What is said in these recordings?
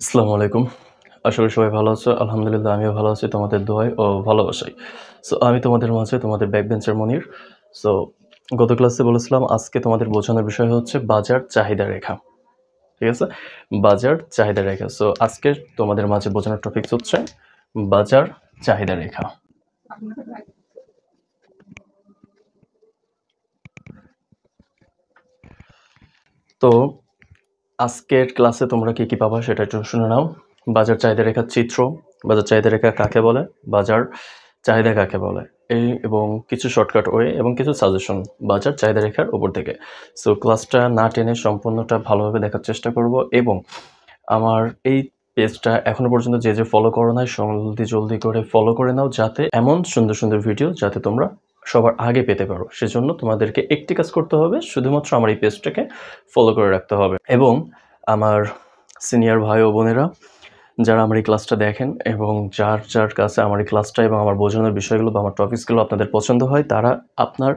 আসসালামু আলাইকুম। আশা করি সবাই ভালো আছো। আলহামদুলিল্লাহ আমিও ভালো আছি তোমাদের দোয়ায় ও ভালোবাসায়। আমি তোমাদের মাঝে তোমাদের ব্যাকবেঞ্চের মনির। সো গত ক্লাসে বলেছিলাম আজকে তোমাদের বোঝানোর বিষয় হচ্ছে বাজার চাহিদা রেখা। ঠিক আছে? বাজার চাহিদা রেখা। আজকের তোমাদের মাঝে বোঝানোর টপিকস হচ্ছে বাজার চাহিদা রেখা। তো আজকের ক্লাসে তোমরা কি পাবা সেটা একটু শুনে নাও। বাজার চাহিদা রেখার চিত্র, বাজার চাহিদা রেখা কাকে বলে, বাজার চাহিদা কাকে বলে, এবং কিছু শর্টকাট ওয়ে এবং কিছু সাজেশন বাজার চাহিদা রেখার উপর থেকে। ক্লাসটা না টেনে সম্পূর্ণটা ভালোভাবে দেখার চেষ্টা করব এবং আমার এই পেজটা এখনো পর্যন্ত যে ফলো করো নাই জলদি করে ফলো করে নাও, যাতে এমন সুন্দর সুন্দর ভিডিও যাতে তোমরা সবার আগে পেতে পারো। সেজন্য তোমাদেরকে একটি কাজ করতে হবে, শুধুমাত্র আমার এই পেজটাকে ফলো করে রাখতে হবে। এবং আমার সিনিয়র ভাই ও বোনেরা যারা আমার এই ক্লাসটা দেখেন এবং যার কাছে আমার এই ক্লাসটা এবং আমার বোঝানোর বিষয়গুলো বা আমার টপিকসগুলো আপনাদের পছন্দ হয়, তারা আপনার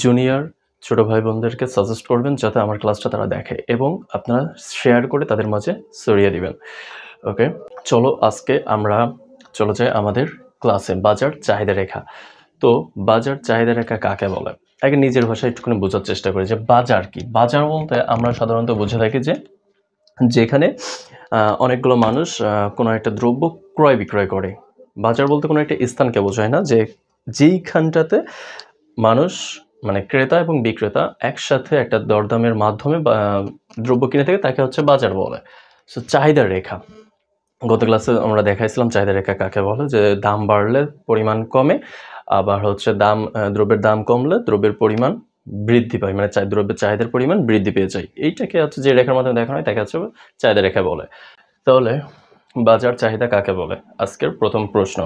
জুনিয়র ছোটো ভাই বোনদেরকে সাজেস্ট করবেন যাতে আমার ক্লাসটা তারা দেখে এবং আপনারা শেয়ার করে তাদের মাঝে ছড়িয়ে দিবেন। ওকে, চলো আজকে আমরা চলে যাই আমাদের ক্লাসে। বাজার চাহিদা রেখা। তো বাজার চাহিদা রেখা কাকে বলে, আগে নিজের ভাষায় একটুখানি বোঝার চেষ্টা করি যে বাজার কি। বাজার বলতে আমরা সাধারণত বুঝে থাকি যে যেখানে অনেকগুলো মানুষ কোনো একটা দ্রব্য ক্রয় বিক্রয় করে। বাজার বলতে কোনো একটা স্থানকে বোঝায় না, যে যেইখানটাতে মানুষ মানে ক্রেতা এবং বিক্রেতা একসাথে একটা দরদামের মাধ্যমে দ্রব্য কিনে থাকে, তাকে হচ্ছে বাজার বলে। চাহিদা রেখা, গত ক্লাসে আমরা দেখাইছিলাম চাহিদা রেখা কাকে বলে, যে দাম বাড়লে পরিমাণ কমে, আবার হচ্ছে দ্রব্যের দাম কমলে দ্রব্যের পরিমাণ বৃদ্ধি পায়, মানে দ্রব্যের চাহিদার পরিমাণ বৃদ্ধি পেয়ে যায়। এইটাকে হচ্ছে যে রেখার মাধ্যমে দেখানো হয় তাকে হচ্ছে চাহিদা রেখা বলে। তাহলে বাজার চাহিদা কাকে বলে, আজকের প্রথম প্রশ্ন।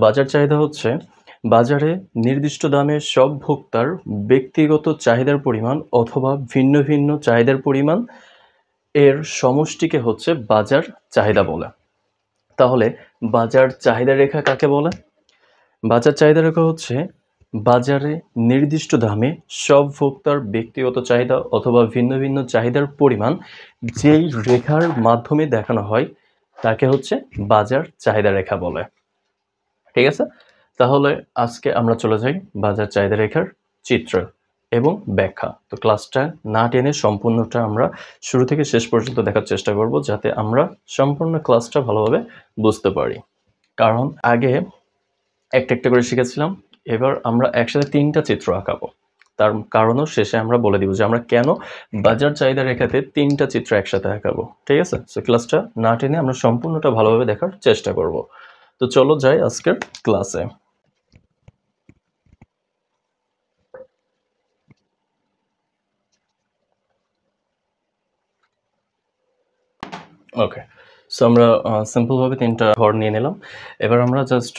বাজার চাহিদা হচ্ছে বাজারে নির্দিষ্ট দামে সব ভোক্তার ব্যক্তিগত চাহিদার পরিমাণ অথবা ভিন্ন ভিন্ন চাহিদার পরিমাণ এর সমষ্টিকে হচ্ছে বাজার চাহিদা বলে। তাহলে বাজার চাহিদা রেখা কাকে বলে? বাজার চাহিদা রেখা হচ্ছে বাজারে নির্দিষ্ট দামে সব ভোক্তার ব্যক্তিগত চাহিদা অথবা ভিন্ন ভিন্ন চাহিদার পরিমাণ যেই রেখার মাধ্যমে দেখানো হয় তাকে হচ্ছে বাজার চাহিদা রেখা বলে। ঠিক আছে, তাহলে আজকে আমরা চলে যাই বাজার চাহিদা রেখার চিত্র এবং ব্যাখ্যা। তো ক্লাসটা না টেনে সম্পূর্ণটা আমরা শুরু থেকে শেষ পর্যন্ত দেখার চেষ্টা করব, যাতে আমরা সম্পূর্ণ ক্লাসটা ভালোভাবে বুঝতে পারি। কারণ আগে একটা একটা করে শিখেছিলাম, এবার আমরা একসাথে 3টা চিত্র আঁকাবো। তার কারণও শেষে আমরা বলে দিব যে আমরা কেন বাজার চাহিদা রেখাতে 3টা চিত্র একসাথে আঁকাবো। ঠিক আছে, ক্লাসটা না টেনে আমরা সম্পূর্ণটা ভালোভাবে দেখার চেষ্টা করব। তো চলো যাই আজকের ক্লাসে। ওকে, আমরা সিম্পলভাবে 3টা ঘর নিয়ে নিলাম। এবার আমরা জাস্ট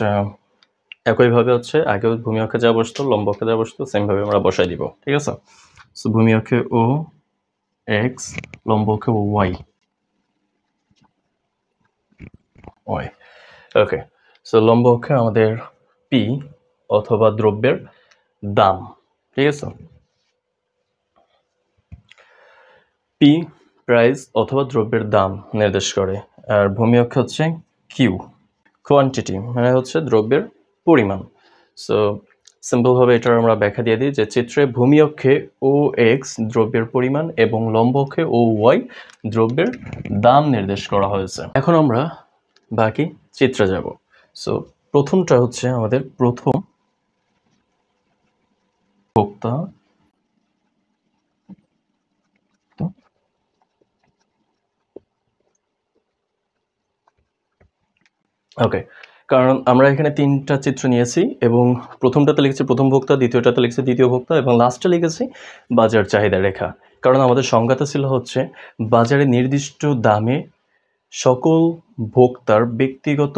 একইভাবে হচ্ছে আগে ভূমি অক্ষে যা বসতো লম্ব অক্ষে যা বসতো সেমভাবে আমরা বসাই দিব। ঠিক আছে, ভূমি অক্ষে ও এক্স, লম্ব অক্ষে ওয়াই। ওকে, লম্ব অক্ষে আমাদের পি অথবা দ্রব্যের দাম। ঠিক আছে, পি প্রাইস অথবা দ্রব্যের দাম নির্দেশ করে। আর ভূমি অক্ষে হচ্ছে কিউ, কোয়ান্টিটি মানে হচ্ছে দ্রব্যের পরিমাণ। সিম্পলভাবে এটার আমরা ব্যাখ্যা দিয়ে দিই যে চিত্রে ভূমি অক্ষে ও এক্স দ্রব্যের পরিমাণ এবং লম্ব অক্ষে ও ওয়াই দ্রব্যের দাম নির্দেশ করা হয়েছে। এখন আমরা বাকি চিত্রে যাব। প্রথমটা হচ্ছে আমাদের প্রথম ভোক্তা ওকে, কারণ আমরা এখানে 3টা চিত্র নিয়েছি এবং প্রথমটাতে লিখেছি প্রথম ভোক্তা, দ্বিতীয়টাতে লিখেছি দ্বিতীয় ভোক্তা এবং লাস্টে লিখেছি বাজার চাহিদা রেখা। কারণ আমাদের সংজ্ঞাটা ছিল হচ্ছে বাজারে নির্দিষ্ট দামে সকল ভোক্তার ব্যক্তিগত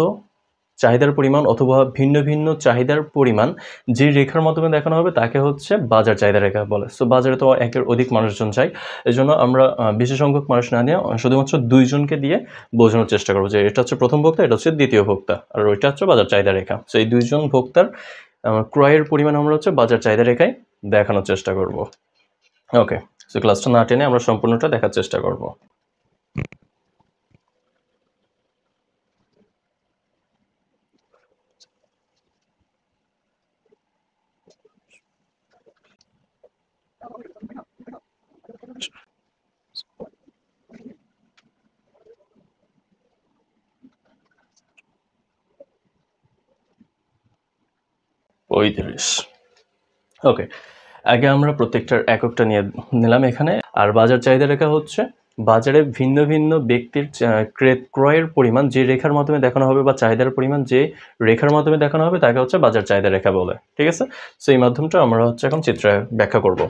চাহিদার পরিমাণ অথবা ভিন্ন ভিন্ন চাহিদার পরিমাণ যে রেখার মাধ্যমে দেখানো হবে তাকে হচ্ছে বাজার চাহিদা রেখা বলে। বাজারে তো একের অধিক মানুষজন চাই, এই জন্য আমরা বেশি সংখ্যক মানুষ না নিয়ে শুধুমাত্র 2জনকে দিয়ে বোঝানোর চেষ্টা করবো যে এটা হচ্ছে প্রথম ভোক্তা, এটা হচ্ছে দ্বিতীয় ভোক্তা, আর ওইটা হচ্ছে বাজার চাহিদা রেখা। এই 2জন ভোক্তার ক্রয়ের পরিমাণ আমরা হচ্ছে বাজার চাহিদা রেখায় দেখানোর চেষ্টা করব। ওকে, ক্লাসটা না টেনে আমরা সম্পূর্ণটা দেখার চেষ্টা করব। 35। ওকে, আগে আমরা প্রত্যেকটার এককটা নিয়ে নিলাম এখানে। আর বাজার চাহিদা রেখা হচ্ছে বাজারে ভিন্ন ভিন্ন ব্যক্তির ক্রয়ের পরিমাণ যে রেখার মাধ্যমে দেখানো হবে, বা চাহিদার পরিমাণ যে রেখার মাধ্যমে দেখানো হবে তাকে হচ্ছে বাজার চাহিদা রেখা বলে। ঠিক আছে, সো এই মাধ্যমটা আমরা হচ্ছে এখন চিত্রে ব্যাখ্যা করব।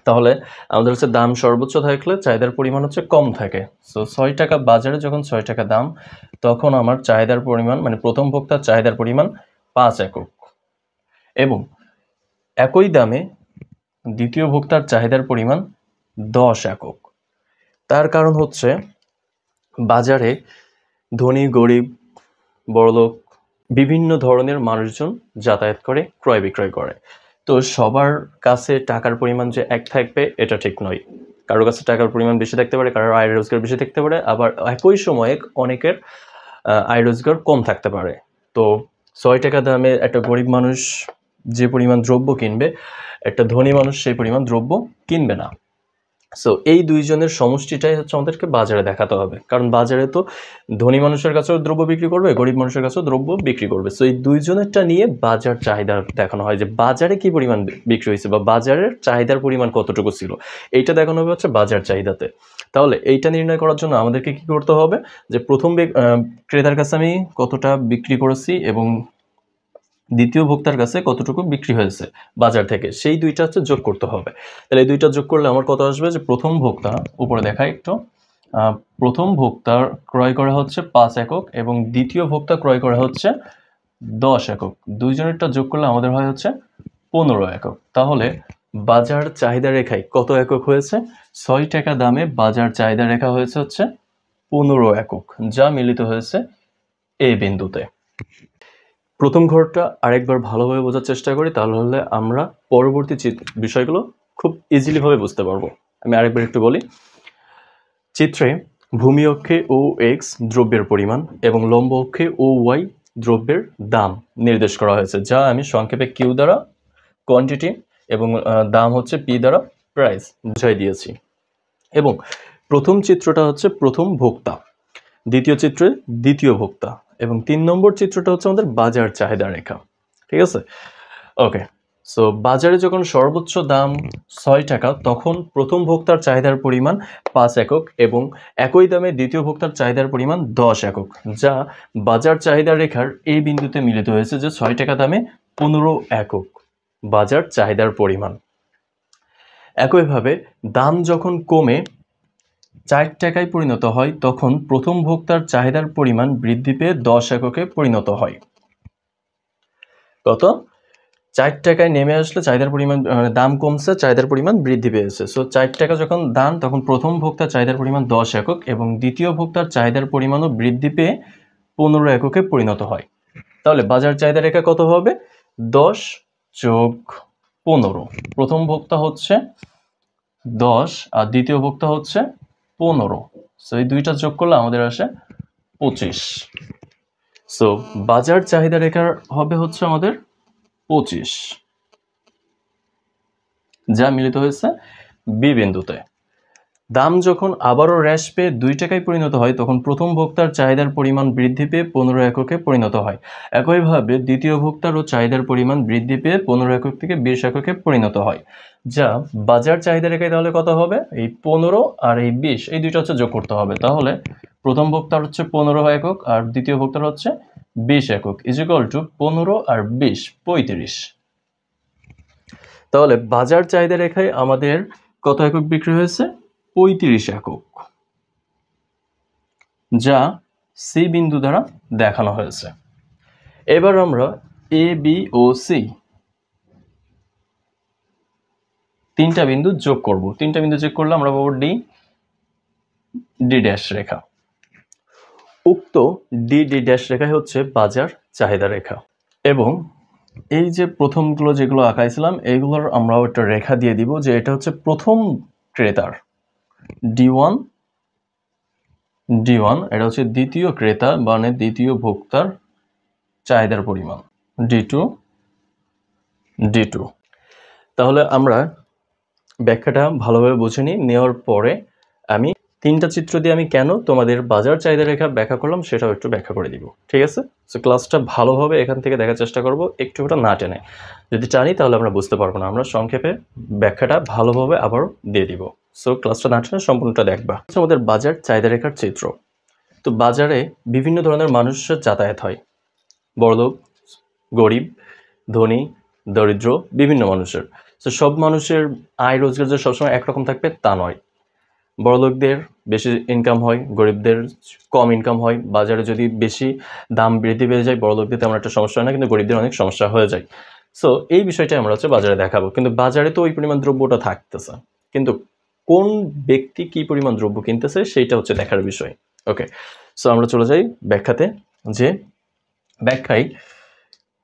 তাহলে আমাদের হচ্ছে দাম সর্বোচ্চ থাকলে চাহিদার পরিমাণ হচ্ছে কম থাকে। সো 6 টাকা বাজারে যখন 6 টাকা দাম, তখন আমার চাহিদার পরিমাণ মানে প্রথম ভোক্তার চাহিদার পরিমাণ 5 একক, এবং একই দামে দ্বিতীয় ভোক্তার চাহিদার পরিমাণ 10 একক। তার কারণ হচ্ছে বাজারে ধনী গরিব বড়লোক বিভিন্ন ধরনের মানুষজন যাতায়াত করে, ক্রয় বিক্রয় করে। তো সবার কাছে টাকার পরিমাণ যে এক থাকবে এটা ঠিক নয়। কারো কাছে টাকার পরিমাণ বেশি থাকতে পারে, কারোর আয় রোজগার বেশি থাকতে পারে, আবার একই সময়ে অনেকের আয় রোজগার কম থাকতে পারে। তো 6 টাকা দামে একটা গরিব মানুষ যে পরিমাণ দ্রব্য কিনবে, একটা ধনী মানুষ সেই পরিমাণ দ্রব্য কিনবে না। সো এই দুইজনের সমষ্টিটাই হচ্ছে আমাদেরকে বাজারে দেখাতে হবে, কারণ বাজারে তো ধনী মানুষের কাছেও দ্রব্য বিক্রি করবে, গরিব মানুষের কাছেও দ্রব্য বিক্রি করবে। সো এই দুইজনেরটা নিয়ে বাজার চাহিদা দেখানো হয়, যে বাজারে কি পরিমাণ বিক্রি হয়েছে বা বাজারের চাহিদার পরিমাণ কতটুকু ছিল, এইটা দেখানো হবে হচ্ছে বাজার চাহিদাতে। তাহলে এইটা নির্ণয় করার জন্য আমাদেরকে কি করতে হবে, যে প্রথম ক্রেতার কাছে আমি কতটা বিক্রি করেছি এবং দ্বিতীয় ভোক্তার কাছে কতটুকু বিক্রি হয়েছে বাজার থেকে, সেই দুইটা হচ্ছে যোগ করতে হবে। তাহলে এই দুইটা যোগ করলে আমার কত আসবে, যে প্রথম ভোক্তা উপরে দেখায় একটু, প্রথম ভোক্তার ক্রয় করা হচ্ছে 5 একক এবং দ্বিতীয় ভোক্তা ক্রয় করা হচ্ছে 10 একক। দুইজনেরটা যোগ করলে আমাদের হয় হচ্ছে 15 একক। তাহলে বাজার চাহিদা রেখায় কত একক হয়েছে, 6 টাকা দামে বাজার চাহিদা রেখা হয়েছে হচ্ছে 15 একক, যা মিলিত হয়েছে এই বিন্দুতে। প্রথম ঘরটা আরেকবার ভালোভাবে বোঝার চেষ্টা করি, তাহলে আমরা পরবর্তী বিষয়গুলো খুব ইজিলি ভাবে বুঝতে পারবো। আমি আরেকবার একটু বলি। চিত্রে ভূমি অক্ষে ও এক্স দ্রব্যের পরিমাণ এবং লম্ব অক্ষে ও ওয়াই দ্রব্যের দাম নির্দেশ করা হয়েছে, যা আমি সংক্ষেপে কিউ দ্বারা কোয়ান্টিটি এবং দাম হচ্ছে পি দ্বারা প্রাইস বুঝাই দিয়েছি। এবং প্রথম চিত্রটা হচ্ছে প্রথম ভোক্তা, দ্বিতীয় চিত্রে দ্বিতীয় ভোক্তা, এবং 3 নম্বর চিত্রটা হচ্ছে আমাদের বাজার চাহিদা রেখা। ঠিক আছে, ওকে। সো বাজারে যখন সর্বোচ্চ দাম 6 টাকা, তখন প্রথম ভোক্তার চাহিদার পরিমাণ 5 একক এবং একই দামে দ্বিতীয় ভোক্তার চাহিদার পরিমাণ 10 একক, যা বাজার চাহিদা রেখার এই বিন্দুতে মিলিত হয়েছে, যে 6 টাকা দামে 15 একক বাজার চাহিদার পরিমাণ। একইভাবে দাম যখন কমে 4 টাকায় পরিণত হয়, তখন প্রথম ভোক্তার চাহিদার পরিমাণ বৃদ্ধি পেয়ে 10 এককে পরিণত হয়। কত? 4 টাকায় নেমে আসলে চাহিদার পরিমাণ, দাম কমছে, চাহিদার পরিমাণ বৃদ্ধি পেয়েছে। সো 4 টাকা যখন দাম, তখন প্রথম ভোক্তার চাহিদার পরিমাণ 10 একক এবং দ্বিতীয় ভোক্তার চাহিদার পরিমাণও বৃদ্ধি পেয়ে 15 এককে পরিণত হয়। তাহলে বাজার চাহিদা রেখা কত হবে? 10 যোগ 15। প্রথম ভোক্তা হচ্ছে 10 আর দ্বিতীয় ভোক্তা হচ্ছে 15। সো এই দুইটা যোগ করলে আমাদের আসে 25। সো বাজার চাহিদা রেখার হবে হচ্ছে আমাদের 25, যা মিলিত হয়েছে বি বিন্দুতে। দাম যখন আবারও হ্রাস পেয়ে 2 টাকায় পরিণত হয়, তখন প্রথম ভোক্তার চাহিদার পরিমাণ বৃদ্ধি পেয়ে 15 এককে পরিণত হয়। একইভাবে দ্বিতীয় ভোক্তারও চাহিদার পরিমাণ বৃদ্ধি পেয়ে 15 একক থেকে 20 এককে পরিণত হয়, যা বাজার চাহিদা রেখায় তাহলে কত হবে, এই 15 আর এই 20 এই দুইটা হচ্ছে যোগ করতে হবে। তাহলে প্রথম ভোক্তার হচ্ছে 15 একক আর দ্বিতীয় ভোক্তার হচ্ছে 20 একক, ইকুয়াল টু 15 আর 20 35। তাহলে বাজার চাহিদা রেখায় আমাদের কত একক বিক্রি হয়েছে? 35 একক, যা সি বিন্দু দ্বারা দেখানো হয়েছে। এবার আমরা এ বি ও সি তিনটা বিন্দু যোগ করব। তিনটা বিন্দু যোগ করলে আমরা পাবো ডি ডি ড্যাশ রেখা। উক্ত ডি ডি ড্যাশ রেখাই হচ্ছে বাজার চাহিদা রেখা। এবং এই যে প্রথমগুলো যেগুলো আঁকাইছিলাম, এইগুলোর আমরা একটা রেখা দিয়ে দিব, যে এটা হচ্ছে প্রথম ক্রেতার D1, D1, এটা হচ্ছে দ্বিতীয় ক্রেতা মানে দ্বিতীয় ভোক্তার চাহিদার পরিমাণ D2, D2। তাহলে আমরা ব্যাখ্যাটা ভালোভাবে বুঝে নিই, নেওয়ার পরে আমি তিনটা চিত্র দিয়ে আমি কেন তোমাদের বাজার চাহিদা রেখা ব্যাখ্যা করলাম সেটাও একটু ব্যাখ্যা করে দিব, ঠিক আছে? সো ক্লাসটা ভালোভাবে এখান থেকে দেখার চেষ্টা করব, একটু ওটা না টেনে। যদি টানি তাহলে আমরা বুঝতে পারবো না। আমরা সংক্ষেপে ব্যাখ্যাটা ভালোভাবে আবারও দিয়ে দিব। সো ক্লাসটা না টেনে সম্পূর্ণটা দেখবা। আমাদের বাজার চাহিদা রেখার চিত্র। তো বাজারে বিভিন্ন ধরনের মানুষের যাতায়াত হয়, বড়লোক, গরিব, ধনী, দরিদ্র, বিভিন্ন মানুষের। তো সব মানুষের আয় রোজগার যে সবসময় একরকম থাকবে তা নয়। বড়লোকদের বেশি ইনকাম হয়, গরিবদের কম ইনকাম হয়। বাজারে যদি বেশি দাম বৃদ্ধি পেয়ে যায় বড়লোকদের তেমন একটা সমস্যা হয় না, কিন্তু গরিবদের অনেক সমস্যা হয়ে যায়। সো এই বিষয়টাই আমরা বাজারে দেখাবো। কিন্তু বাজারে তো ওই পরিমাণ দ্রব্যটা থাকতেছে, কিন্তু কোন ব্যক্তি কি পরিমাণ দ্রব্য কিনতেছে সেইটা দেখার বিষয়। ওকে, সো আমরা চলে যাই ব্যাখ্যাতে। যে ব্যাখ্যায়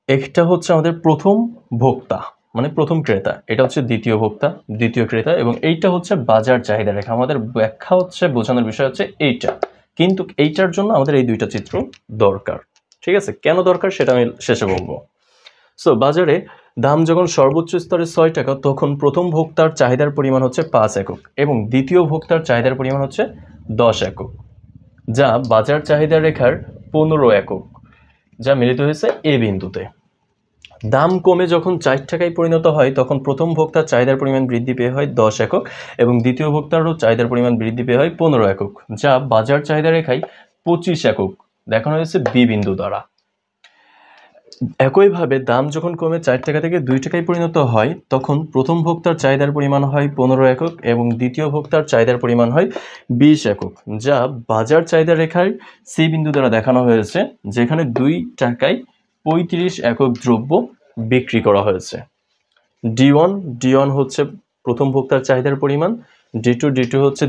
একটা আমাদের প্রথম ভোক্তা, মানে প্রথম ক্রেতা, এটা দ্বিতীয় ভোক্তা, দ্বিতীয় ক্রেতা, এবং এইটা বাজার চাহিদা রেখা। আমাদের ব্যাখ্যা বোঝানোর বিষয় এইটা, কিন্তু এইটার জন্য আমাদের এই দুইটা চিত্র দরকার, ঠিক আছে? কেন দরকার সেটা আমি শেষে বলবো। সো বাজারে দাম যখন সর্বোচ্চ স্তরে 6 টাকা, তখন প্রথম ভোক্তার চাহিদার পরিমাণ 5 একক এবং দ্বিতীয় ভোক্তার চাহিদার পরিমাণ 10 একক, যা বাজার চাহিদা রেখার 15 একক, যা মিলিত হয়েছে এ বিন্দুতে। দাম কমে যখন 4 টাকায় পরিণত হয় তখন প্রথম ভোক্তার চাহিদার পরিমাণ বৃদ্ধি পেয়ে হয় 10 একক এবং দ্বিতীয় ভোক্তারও চাহিদার পরিমাণ বৃদ্ধি পেয়ে হয় 15 একক, যা বাজার চাহিদা রেখায় 25 একক দেখানো হয়েছে বি বিন্দু দ্বারা। একইভাবে দাম যখন কমে 4 টাকা থেকে 2 টাকায় পরিণত হয় তখন প্রথম ভোক্তার চাহিদার পরিমাণ হয় 15 একক এবং দ্বিতীয় ভোক্তার চাহিদার পরিমাণ হয় 20 একক, যা বাজার চাহিদা রেখায় সি বিন্দু দ্বারা দেখানো হয়েছে, যেখানে 2 টাকায় 35 একক দ্রব্য বিক্রি করা হয়েছে। D1 প্রথম ভোক্তার চাহিদার পরিমাণ, D2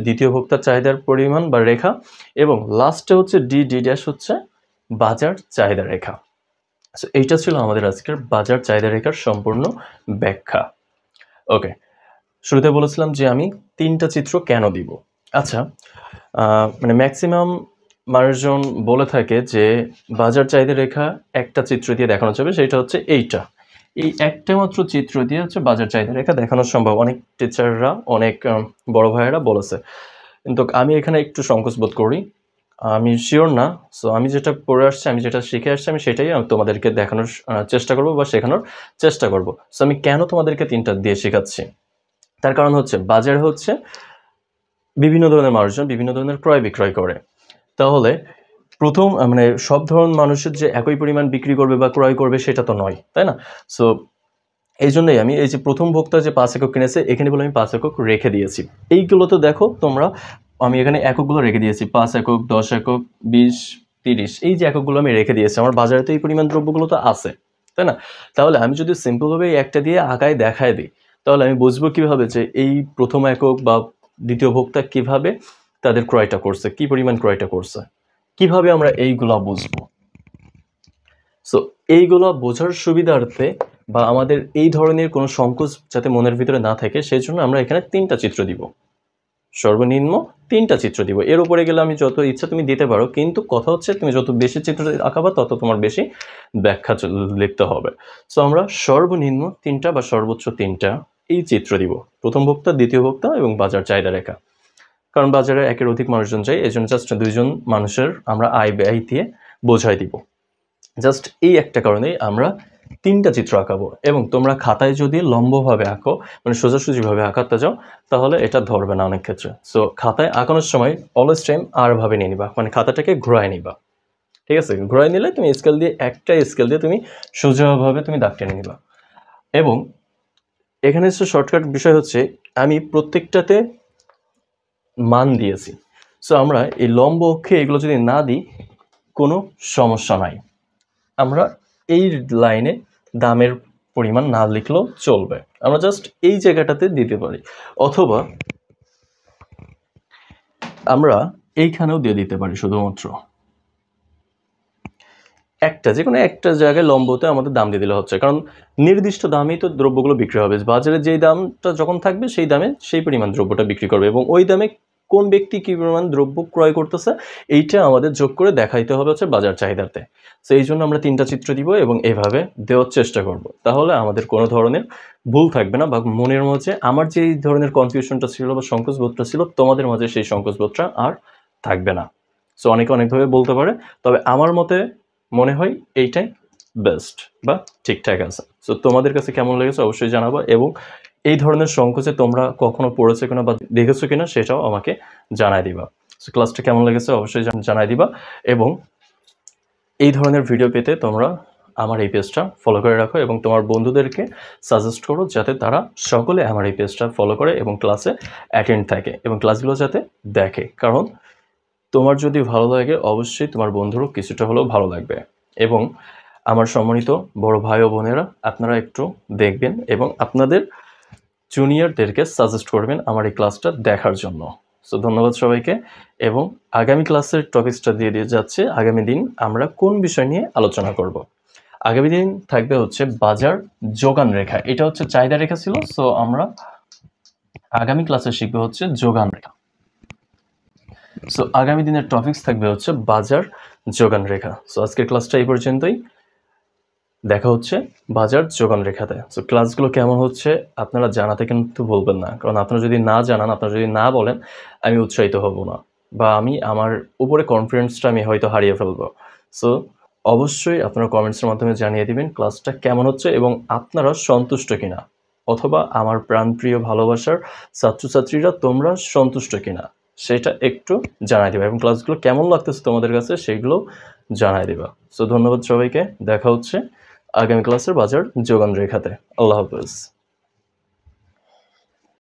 দ্বিতীয় ভোক্তার চাহিদার পরিমাণ বা রেখা, এবং লাস্টে D' বাজার চাহিদা রেখা। এইটা ছিল আমাদের আজকের বাজার চাহিদা রেখার সম্পূর্ণ ব্যাখ্যা। ওকে, শুরুতে বলেছিলাম যে আমি 3টা চিত্র কেন দিব। আচ্ছা, মানে ম্যাক্সিমাম মানুষজন বলে থাকে যে বাজার চাহিদা রেখা একটা চিত্র দিয়ে দেখানো যাবে, সেটা এইটা, এই একটা মাত্র চিত্র দিয়ে বাজার চাহিদা রেখা দেখানো সম্ভব। অনেক টিচাররা, অনেক বড় ভাইয়েরা বলেছে, কিন্তু আমি এখানে একটু সংকোচ বোধ করি, আমি শিওর না। সো আমি যেটা পড়ে আসছি, আমি যেটা শিখে আসছি, আমি সেটাই তোমাদেরকে দেখানোর চেষ্টা করব বা শেখানোর চেষ্টা করব। সো আমি কেন তোমাদেরকে 3টা দিয়ে শেখাচ্ছি, তার কারণ বাজারে বিভিন্ন ধরনের মানুষজন বিভিন্ন ধরনের ক্রয় বিক্রয় করে। তাহলে প্রথম মানে সব ধরনের মানুষের যে একই পরিমাণ বিক্রি করবে বা ক্রয় করবে সেটা তো নয়, তাই না? সো এই জন্যই আমি এই যে প্রথম ভোক্তা যে 5 একক কিনেছে এখানে বলে আমি 5 একক রেখে দিয়েছি। এইগুলো তো দেখো তোমরা, আমি এখানে এককগুলো রেখে দিয়েছি, 5 একক, 10 একক, 20, 30, এই যে এককগুলো আমি রেখে দিয়েছি। আমার বাজারে তো এই পরিমাণ দ্রব্যগুলো তো আছে, তাই না? তাহলে আমি যদি সিম্পলভাবে এই একটা দিয়ে আঁকায় দেখায় দিই, তাহলে আমি বুঝবো কিভাবে যে এই প্রথম একক বা দ্বিতীয় ভোক্তা কিভাবে তাদের ক্রয়টা করছে, কি পরিমাণ ক্রয়টা করছে, কিভাবে আমরা এইগুলা বুঝবো। সো এইগুলো বোঝার সুবিধার্থে বা আমাদের এই ধরনের কোনো সংকোচ যাতে মনের ভিতরে না থাকে সেই জন্য আমরা এখানে 3টা চিত্র দিব, সর্বনিম্ন 3টা চিত্র দিব। এর উপরে গেলে আমি যত ইচ্ছা তুমি দিতে পারো, কিন্তু কথা তুমি যত বেশি চিত্র আঁকাবা তত তোমার বেশি ব্যাখ্যা লিখতে হবে। সো আমরা সর্বনিম্ন 3টা বা সর্বোচ্চ 3টা এই চিত্র দিব, প্রথম ভোক্তা, দ্বিতীয় ভোক্তা এবং বাজার চাহিদা রেখা। কারণ বাজারে একের অধিক মানুষজন যায়, এই জন্য জাস্ট 2জন মানুষের আমরা আয় ব্যয় দিয়ে বোঝাই দিব। জাস্ট এই একটা কারণেই আমরা 3টা চিত্র আঁকাবো। এবং তোমরা খাতায় যদি লম্বভাবে আঁকো, মানে সোজাসুজিভাবে আঁকাতে যাও, তাহলে এটা ধরবে না অনেক ক্ষেত্রে। সো খাতায় আঁকানোর সময় অলওয়েজ টাইম আর ভাবে নিয়ে নিবা, মানে খাতাটাকে ঘোরায় নিবা, ঠিক আছে? ঘোরায় নিলে তুমি স্কেল দিয়ে, একটা স্কেল দিয়ে তুমি সোজাভাবে তুমি দাগ টেনে নিবা। এবং এখানে শর্টকাট বিষয় আমি প্রত্যেকটাতে মান দিয়েছি। সো আমরা এই লম্ব অক্ষে এগুলো যদি না দিই কোনো সমস্যা নাই, আমরা এই লাইনে দামের পরিমাণ না লিখলেও চলবে, আমরা জাস্ট এই জায়গাটাতে দিতে পারি, অথবা আমরা এইখানেও দিয়ে দিতে পারি। শুধুমাত্র একটা, যে কোনো একটা জায়গায় লম্বতে আমাদের দাম দিয়ে দিলে কারণ নির্দিষ্ট দামেই তো দ্রব্যগুলো বিক্রি হবে। বাজারে যেই দামটা যখন থাকবে সেই দামে সেই পরিমাণ দ্রব্যটা বিক্রি করবে এবং ওই দামে কোন ব্যক্তি কি পরিমাণ দ্রব্য ক্রয় করতেছে এইটা আমাদের যোগ করে দেখাইতে হবে হচ্ছে বাজার চাহিদাতে। সো এই জন্য আমরা 3টা চিত্র দিব এবং এভাবে দেওয়ার চেষ্টা করব। তাহলে আমাদের কোনো ধরনের ভুল থাকবে না, বা মনের মাঝে আমার যে এই ধরনের কনফিউশনটা ছিল বা সংকোচবোধটা ছিল, তোমাদের মাঝে সেই সংকোচবোধটা আর থাকবে না। সো অনেকে অনেকভাবে বলতে পারে, তবে আমার মতে মনে হয় এইটাই বেস্ট বা ঠিকঠাক আছে। সো তোমাদের কাছে কেমন লেগেছে অবশ্যই জানাবো, এবং এই ধরনের সংকোচে তোমরা কখনো পড়েছো কিনা বা দেখেছো কিনা সেটাও আমাকে জানাই দিবা। সো ক্লাসটা কেমন লেগেছে অবশ্যই জানাই দিবা, এবং এই ধরনের ভিডিও পেতে তোমরা আমার এই পেজটা ফলো করে রাখো এবং তোমার বন্ধুদেরকে সাজেস্ট করো যাতে তারা সকলে আমার এই পেজটা ফলো করে এবং ক্লাসে অ্যাটেন্ড থাকে এবং ক্লাসগুলো যাতে দেখে। কারণ তোমার যদি ভালো লাগে অবশ্যই তোমার বন্ধুরও কিছুটা হলেও ভালো লাগবে। এবং আমার সম্মানিত বড় ভাই ও বোনেরা, আপনারা একটু দেখবেন এবং আপনাদের জুনিয়রদেরকে সাজেস্ট করবেন আমার এই ক্লাসটা দেখার জন্য। সো ধন্যবাদ সবাইকে, এবং আগামী ক্লাসের টপিকসটা দিয়ে যাচ্ছে। আগামী দিন আমরা কোন বিষয় নিয়ে আলোচনা করব। আগামী দিন থাকবে হচ্ছে বাজার যোগান রেখা। এটা হচ্ছে চাহিদা রেখা ছিল, সো আমরা আগামী ক্লাসে শিখবো হচ্ছে যোগান রেখা। সো আগামী দিনের টপিকস থাকবে হচ্ছে বাজার যোগান রেখা। সো আজকের ক্লাসটা এই পর্যন্তই, দেখা হচ্ছে বাজার যোগান রেখাতে। সো ক্লাসগুলো কেমন হচ্ছে আপনারা জানাতে কিন্তু বলবেন না, কারণ আপনারা যদি না জানান, আপনারা যদি না বলেন, আমি উৎসাহিত হব না, বা আমি আমার উপরে কনফিডেন্সটা আমি হয়তো হারিয়ে ফেলবো। সো অবশ্যই আপনারা কমেন্টসের মাধ্যমে জানিয়ে দিবেন ক্লাসটা কেমন হচ্ছে এবং আপনারা সন্তুষ্ট কিনা, অথবা আমার প্রাণপ্রিয় ভালোবাসার ছাত্রছাত্রীরা তোমরা সন্তুষ্ট কিনা সেটা একটু জানাই দেবে, এবং ক্লাসগুলো কেমন লাগতেছে তোমাদের কাছে সেগুলো জানাই দেবা। সো ধন্যবাদ সবাইকে, দেখা হচ্ছে আগামী ক্লাসের বাজার যোগান রেখাতে। আল্লাহ হাফেজ।